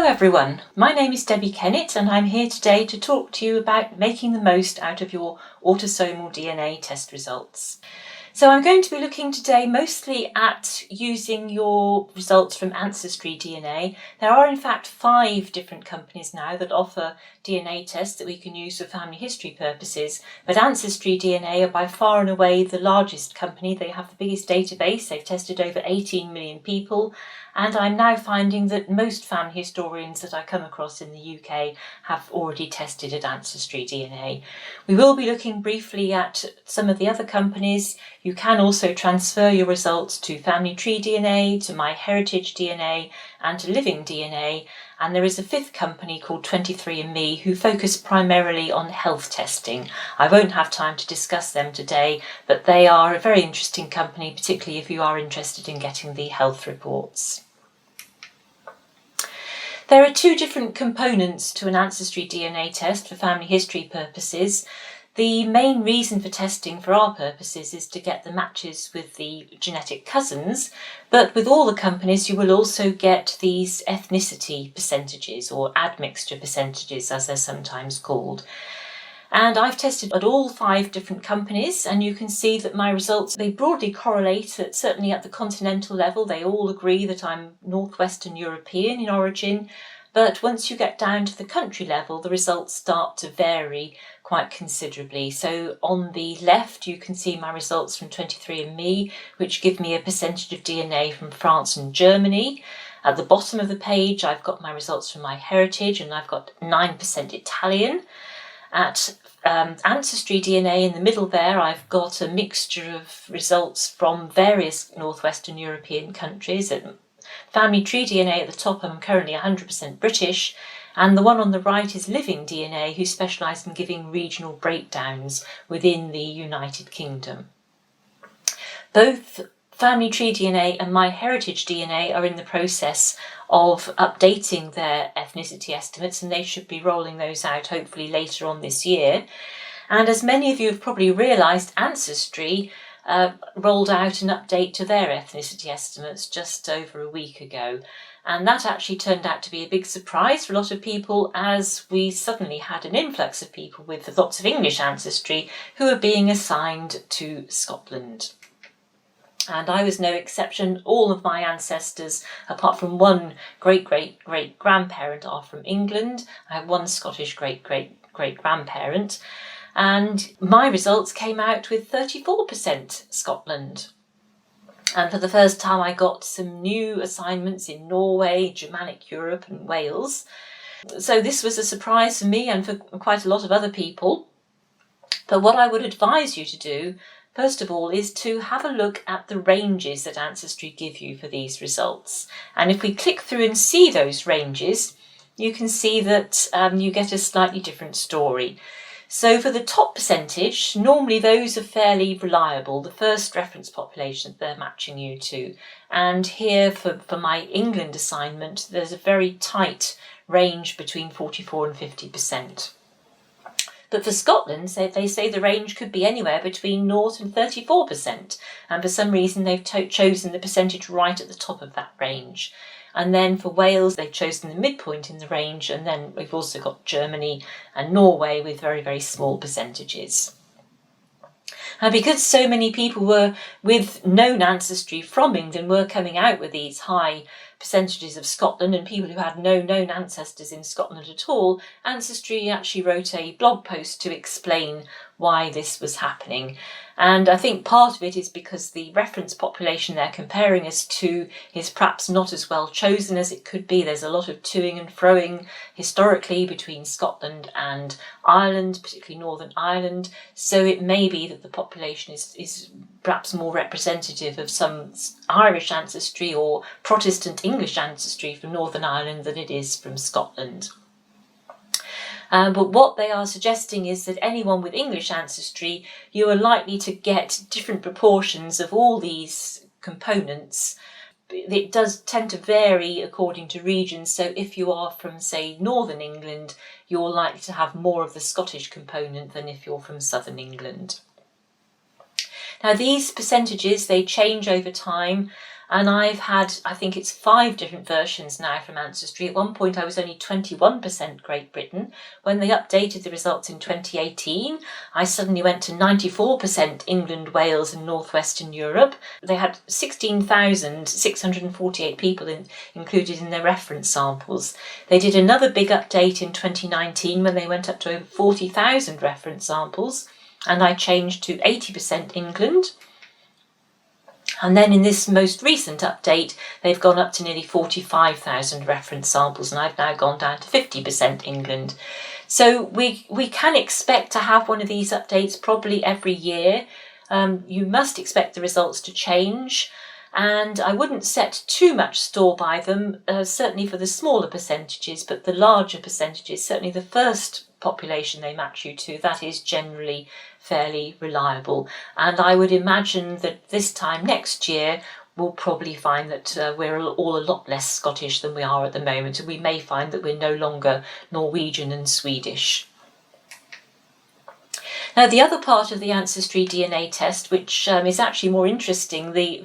Hello everyone, my name is Debbie Kennett and I'm here today to talk to you about making the most out of your autosomal DNA test results. So I'm going to be looking today mostly at using your results from Ancestry DNA. There are in fact 5 different companies now that offer DNA tests that we can use for family history purposes, but Ancestry DNA are by far and away the largest company. They have the biggest database, they've tested over 18 million people, and I'm now finding that most family historians that I come across in the UK have already tested at Ancestry DNA. We will be looking briefly at some of the other companies. You can also transfer your results to Family Tree DNA, to MyHeritage DNA and to Living DNA. And there is a 5th company called 23andMe who focus primarily on health testing. I won't have time to discuss them today, but they are a very interesting company, particularly if you are interested in getting the health reports. There are 2 different components to an Ancestry DNA test for family history purposes. The main reason for testing for our purposes is to get the matches with the genetic cousins, but with all the companies you will also get these ethnicity percentages, or admixture percentages as they're sometimes called. And I've tested at all 5 different companies, and you can see that my results, they broadly correlate, certainly at the continental level. They all agree that I'm Northwestern European in origin, but once you get down to the country level, the results start to vary quite considerably. So on the left, you can see my results from 23andMe, which give me a percentage of DNA from France and Germany. At the bottom of the page, I've got my results from MyHeritage, and I've got 9% Italian. At Ancestry DNA in the middle there, I've got a mixture of results from various Northwestern European countries. At Family Tree DNA at the top, I'm currently 100% British, and the one on the right is Living DNA, who specialise in giving regional breakdowns within the United Kingdom. Both Family Tree DNA and MyHeritage DNA are in the process of updating their ethnicity estimates, and they should be rolling those out hopefully later on this year. And as many of you have probably realised, Ancestry rolled out an update to their ethnicity estimates just over a week ago. And that actually turned out to be a big surprise for a lot of people, as we suddenly had an influx of people with lots of English ancestry who were being assigned to Scotland. And I was no exception. All of my ancestors, apart from one great-great-great-grandparent, are from England. I have one Scottish great-great-great-grandparent. And my results came out with 34% Scotland. And for the first time I got some new assignments in Norway, Germanic Europe and Wales. So this was a surprise for me and for quite a lot of other people. But what I would advise you to do, first of all, is to have a look at the ranges that Ancestry give you for these results. And if we click through and see those ranges, you can see that you get a slightly different story. So for the top percentage, normally those are fairly reliable, the first reference population that they're matching you to. And here for my England assignment, there's a very tight range between 44 and 50%. But for Scotland, they say the range could be anywhere between 0 and 34%. And for some reason, they've chosen the percentage right at the top of that range. And then for Wales, they've chosen the midpoint in the range. And then we've also got Germany and Norway with very, very small percentages. And because so many people were with known ancestry from England were coming out with these high percentages of Scotland, and people who had no known ancestors in Scotland at all, Ancestry actually wrote a blog post to explain why this was happening. And I think part of it is because the reference population they're comparing us to is perhaps not as well chosen as it could be. There's a lot of toing and froing historically between Scotland and Ireland, particularly Northern Ireland. So it may be that the population is perhaps more representative of some Irish ancestry or Protestant English ancestry from Northern Ireland than it is from Scotland. But what they are suggesting is that anyone with English ancestry, you are likely to get different proportions of all these components. It does tend to vary according to regions. So if you are from, say, Northern England, you're likely to have more of the Scottish component than if you're from Southern England. Now these percentages, they change over time. And I've had, I think it's 5 different versions now from Ancestry. At one point I was only 21% Great Britain. When they updated the results in 2018, I suddenly went to 94% England, Wales and Northwestern Europe. They had 16,648 people included in their reference samples. They did another big update in 2019 when they went up to over 40,000 reference samples, and I changed to 80% England. And then in this most recent update, they've gone up to nearly 45,000 reference samples, and I've now gone down to 50% England. So we can expect to have one of these updates probably every year. You must expect the results to change, and I wouldn't set too much store by them, certainly for the smaller percentages, but the larger percentages, certainly the first population they match you to, that is generally fairly reliable. And I would imagine that this time next year we'll probably find that we're all a lot less Scottish than we are at the moment, and we may find that we're no longer Norwegian and Swedish. Now, the other part of the Ancestry DNA test, which is actually more interesting, the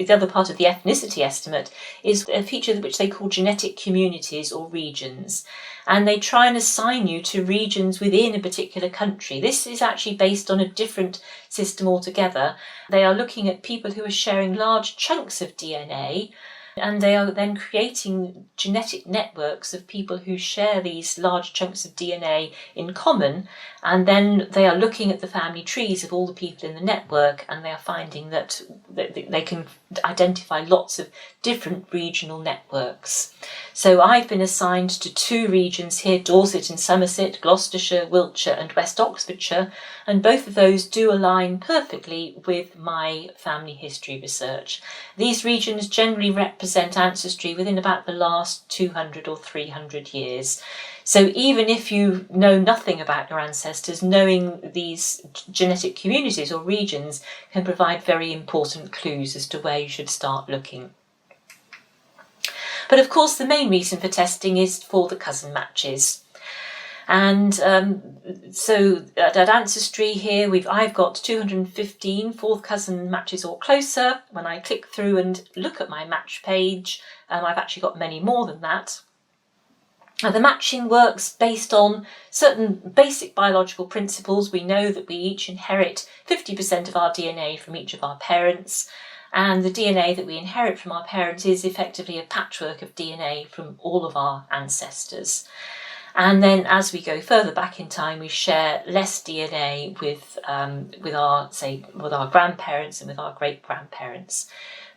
other part of the ethnicity estimate, is a feature which they call genetic communities or regions. And they try and assign you to regions within a particular country. This is actually based on a different system altogether. They are looking at people who are sharing large chunks of DNA, and they are then creating genetic networks of people who share these large chunks of DNA in common, and then they are looking at the family trees of all the people in the network, and they are finding that they can identify lots of different regional networks. So I've been assigned to 2 regions here, Dorset and Somerset, Gloucestershire, Wiltshire and West Oxfordshire, and both of those do align perfectly with my family history research. These regions generally represent ancestry within about the last 200 or 300 years. So even if you know nothing about your ancestors, knowing these genetic communities or regions can provide very important clues as to where you should start looking. But of course the main reason for testing is for the cousin matches. And so at Ancestry here, I've got 215 fourth cousin matches or closer. When I click through and look at my match page, I've actually got many more than that. Now, the matching works based on certain basic biological principles. We know that we each inherit 50% of our DNA from each of our parents, and the DNA that we inherit from our parents is effectively a patchwork of DNA from all of our ancestors. And then as we go further back in time, we share less DNA with our grandparents and with our great-grandparents.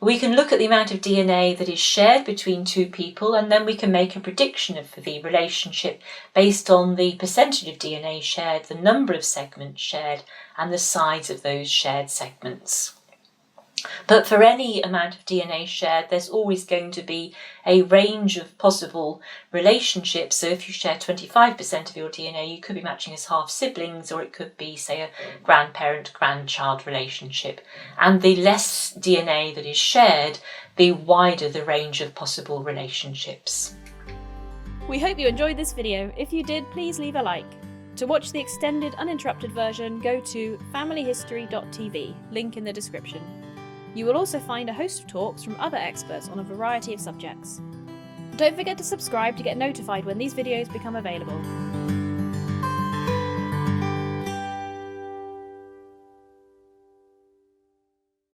We can look at the amount of DNA that is shared between 2 people, and then we can make a prediction for the relationship based on the percentage of DNA shared, the number of segments shared, and the size of those shared segments. But for any amount of DNA shared, there's always going to be a range of possible relationships. So if you share 25% of your DNA, you could be matching as half siblings, or it could be, say, a grandparent-grandchild relationship. And the less DNA that is shared, the wider the range of possible relationships. We hope you enjoyed this video. If you did, please leave a like. To watch the extended, uninterrupted version, go to familyhistory.tv, link in the description. You will also find a host of talks from other experts on a variety of subjects. Don't forget to subscribe to get notified when these videos become available.